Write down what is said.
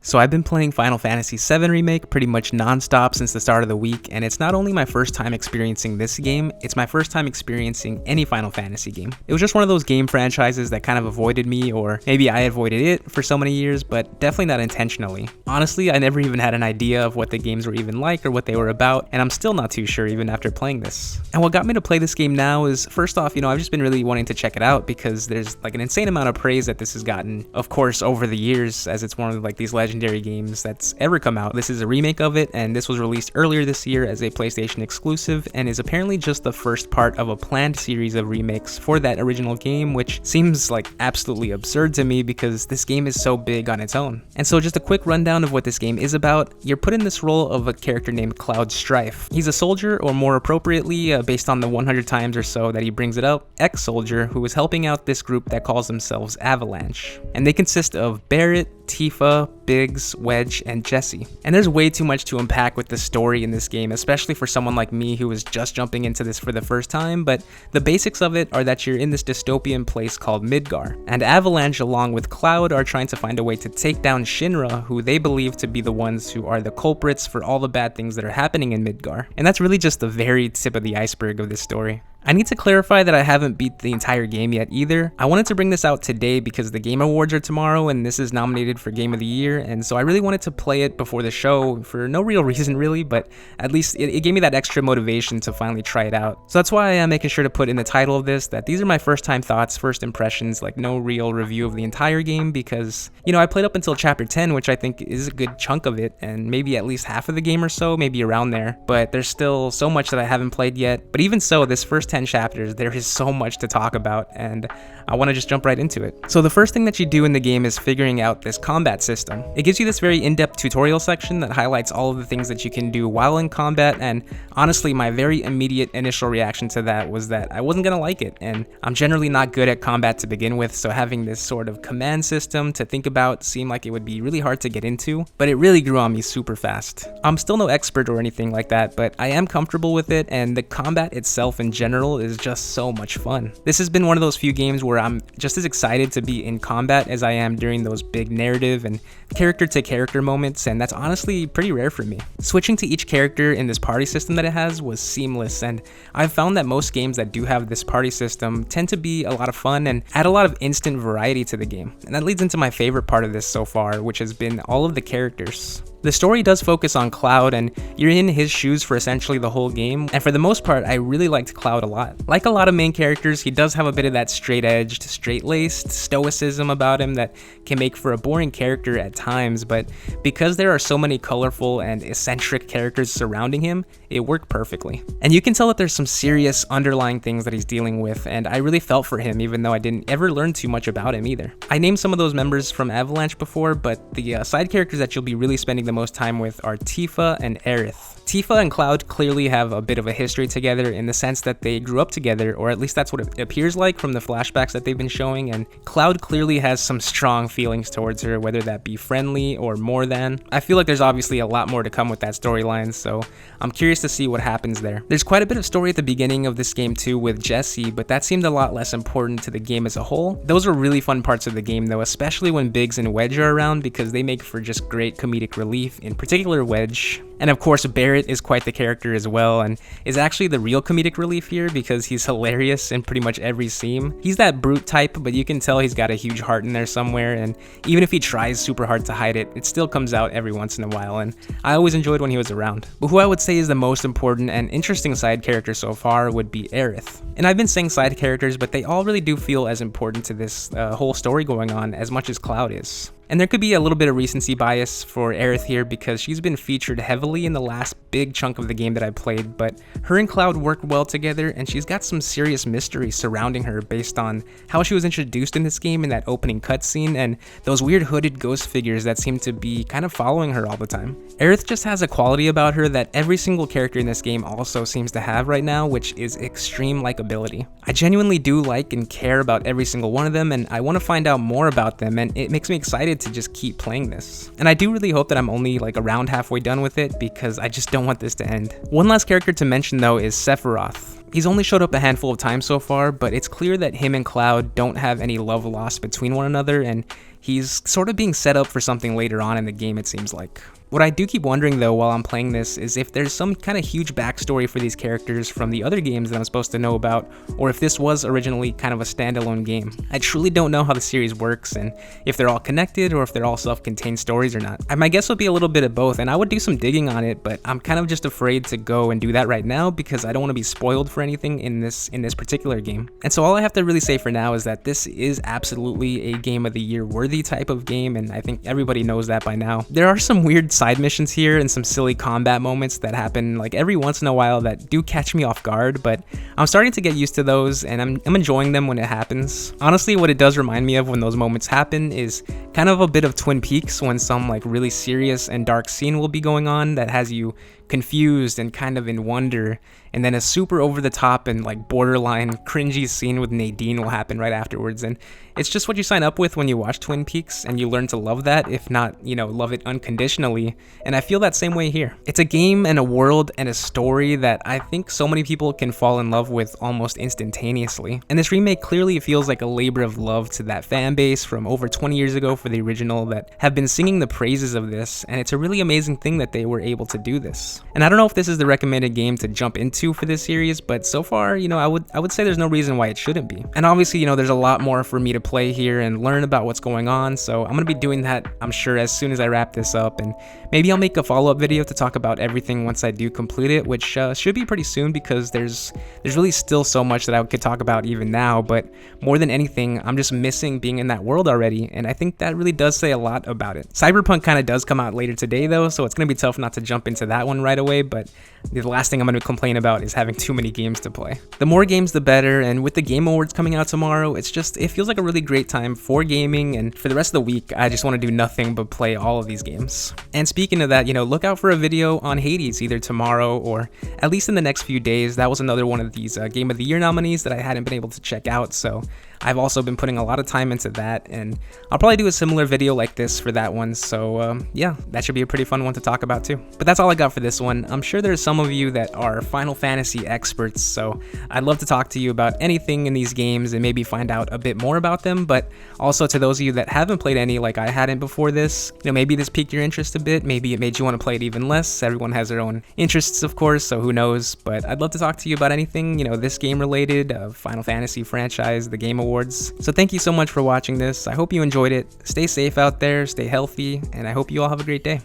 So I've been playing Final Fantasy VII Remake pretty much non-stop since the start of the week, and it's not only my first time experiencing this game, it's my first time experiencing any Final Fantasy game. It was just one of those game franchises that kind of avoided me, or maybe I avoided it for so many years, but definitely not intentionally. Honestly, I never even had an idea of what the games were even like or what they were about, and I'm still not too sure even after playing this. And what got me to play this game now is, first off, I've just been really wanting to check it out because there's like an insane amount of praise that this has gotten, of course, over the years, as it's one of like these legendary games that's ever come out. This is a remake of it, and this was released earlier this year as a PlayStation exclusive, and is apparently just the first part of a planned series of remakes for that original game, which seems like absolutely absurd to me because this game is so big on its own. And so just a quick rundown of what this game is about. You're put in this role of a character named Cloud Strife. He's a soldier, or more appropriately, based on the 100 times or so that he brings it up, ex-soldier who is helping out this group that calls themselves Avalanche. And they consist of Barret, Tifa, Biggs, Wedge, and Jessie. And there's way too much to unpack with the story in this game, especially for someone like me who was just jumping into this for the first time, but the basics of it are that you're in this dystopian place called Midgar, and Avalanche along with Cloud are trying to find a way to take down Shinra, who they believe to be the ones who are the culprits for all the bad things that are happening in Midgar. And that's really just the very tip of the iceberg of this story. I need to clarify that I haven't beat the entire game yet either. I wanted to bring this out today because the Game Awards are tomorrow and this is nominated for Game of the Year, and so I really wanted to play it before the show for no real reason really, but at least it gave me that extra motivation to finally try it out. So that's why I am making sure to put in the title of this that these are my first time thoughts, first impressions, like no real review of the entire game, because I played up until chapter 10, which I think is a good chunk of it, and maybe at least half of the game or so, maybe around there, but there's still so much that I haven't played yet. But even so, this first 10 chapters, there is so much to talk about, and I want to just jump right into it. So the first thing that you do in the game is figuring out this combat system. It gives you this very in-depth tutorial section that highlights all of the things that you can do while in combat, and honestly, my very immediate initial reaction to that was that I wasn't gonna like it, and I'm generally not good at combat to begin with, so having this sort of command system to think about seemed like it would be really hard to get into, but it really grew on me super fast. I'm still no expert or anything like that, but I am comfortable with it, and the combat itself in general is just so much fun. This has been one of those few games where I'm just as excited to be in combat as I am during those big narrative and character-to-character moments, and that's honestly pretty rare for me. Switching to each character in this party system that it has was seamless, and I've found that most games that do have this party system tend to be a lot of fun and add a lot of instant variety to the game. And that leads into my favorite part of this so far, which has been all of the characters. The story does focus on Cloud, and you're in his shoes for essentially the whole game, and for the most part, I really liked Cloud a lot. Like a lot of main characters, he does have a bit of that straight-edged, straight-laced stoicism about him that can make for a boring character at times, but because there are so many colorful and eccentric characters surrounding him, it worked perfectly. And you can tell that there's some serious underlying things that he's dealing with, and I really felt for him even though I didn't ever learn too much about him either. I named some of those members from Avalanche before, but the side characters that you'll be really spending the most time with are Tifa and Aerith. Tifa and Cloud clearly have a bit of a history together in the sense that they grew up together, or at least that's what it appears like from the flashbacks that they've been showing, and Cloud clearly has some strong feelings towards her, whether that be friendly or more than. I feel like there's obviously a lot more to come with that storyline, so I'm curious to see what happens there. There's quite a bit of story at the beginning of this game too with Jessie, but that seemed a lot less important to the game as a whole. Those are really fun parts of the game though, especially when Biggs and Wedge are around, because they make for just great comedic relief, in particular Wedge. And of course, Barret is quite the character as well, and is actually the real comedic relief here because he's hilarious in pretty much every scene. He's that brute type, but you can tell he's got a huge heart in there somewhere, and even if he tries super hard to hide it, it still comes out every once in a while, and I always enjoyed when he was around. But who I would say is the most important and interesting side character so far would be Aerith. And I've been saying side characters, but they all really do feel as important to this whole story going on as much as Cloud is. And there could be a little bit of recency bias for Aerith here because she's been featured heavily in the last big chunk of the game that I played, but her and Cloud work well together, and she's got some serious mystery surrounding her based on how she was introduced in this game in that opening cutscene, and those weird hooded ghost figures that seem to be kind of following her all the time. Aerith just has a quality about her that every single character in this game also seems to have right now, which is extreme likability. I genuinely do like and care about every single one of them, and I want to find out more about them, and it makes me excited to just keep playing this. And I do really hope that I'm only like around halfway done with it because I just don't want this to end. One last character to mention though is Sephiroth. He's only showed up a handful of times so far, but it's clear that him and Cloud don't have any love lost between one another, and he's sort of being set up for something later on in the game, it seems like. What I do keep wondering though while I'm playing this is if there's some kind of huge backstory for these characters from the other games that I'm supposed to know about, or if this was originally kind of a standalone game. I truly don't know how the series works and if they're all connected or if they're all self-contained stories or not. My guess would be a little bit of both, and I would do some digging on it, but I'm kind of just afraid to go and do that right now because I don't want to be spoiled for anything in this particular game. And so all I have to really say for now is that this is absolutely a Game of the Year worthy type of game, and I think everybody knows that by now. There are some weird side missions here and some silly combat moments that happen like every once in a while that do catch me off guard, but I'm starting to get used to those and I'm enjoying them when it happens. Honestly, what it does remind me of when those moments happen is kind of a bit of Twin Peaks, when some like really serious and dark scene will be going on that has you confused and kind of in wonder, and then a super over the top and like borderline cringy scene with Nadine will happen right afterwards, and it's just what you sign up with when you watch Twin Peaks, and you learn to love that, if not, love it unconditionally, and I feel that same way here. It's a game and a world and a story that I think so many people can fall in love with almost instantaneously, and this remake clearly feels like a labor of love to that fan base from over 20 years ago for the original that have been singing the praises of this, and it's a really amazing thing that they were able to do this. And I don't know if this is the recommended game to jump into for this series, but so far, I would say there's no reason why it shouldn't be. And obviously, there's a lot more for me to play here and learn about what's going on, so I'm gonna be doing that, I'm sure, as soon as I wrap this up, and maybe I'll make a follow-up video to talk about everything once I do complete it, which should be pretty soon because there's really still so much that I could talk about even now, but more than anything, I'm just missing being in that world already, and I think that really does say a lot about it. Cyberpunk kind of does come out later today though, so it's gonna be tough not to jump into that one right away, but the last thing I'm going to complain about is having too many games to play. The more games the better, and with the Game Awards coming out tomorrow, it feels like a really great time for gaming, and for the rest of the week I just want to do nothing but play all of these games. And speaking of that, look out for a video on Hades either tomorrow or at least in the next few days. That was another one of these Game of the Year nominees that I hadn't been able to check out, so I've also been putting a lot of time into that, and I'll probably do a similar video like this for that one, so yeah, that should be a pretty fun one to talk about too. But that's all I got for this one. I'm sure there's some of you that are Final Fantasy experts, so I'd love to talk to you about anything in these games and maybe find out a bit more about them, but also to those of you that haven't played any like I hadn't before this, maybe this piqued your interest a bit, maybe it made you want to play it even less. Everyone has their own interests, of course, so who knows, but I'd love to talk to you about anything, this game related, Final Fantasy franchise, the Game Awards. So thank you so much for watching this. I hope you enjoyed it. Stay safe out there, stay healthy, and I hope you all have a great day.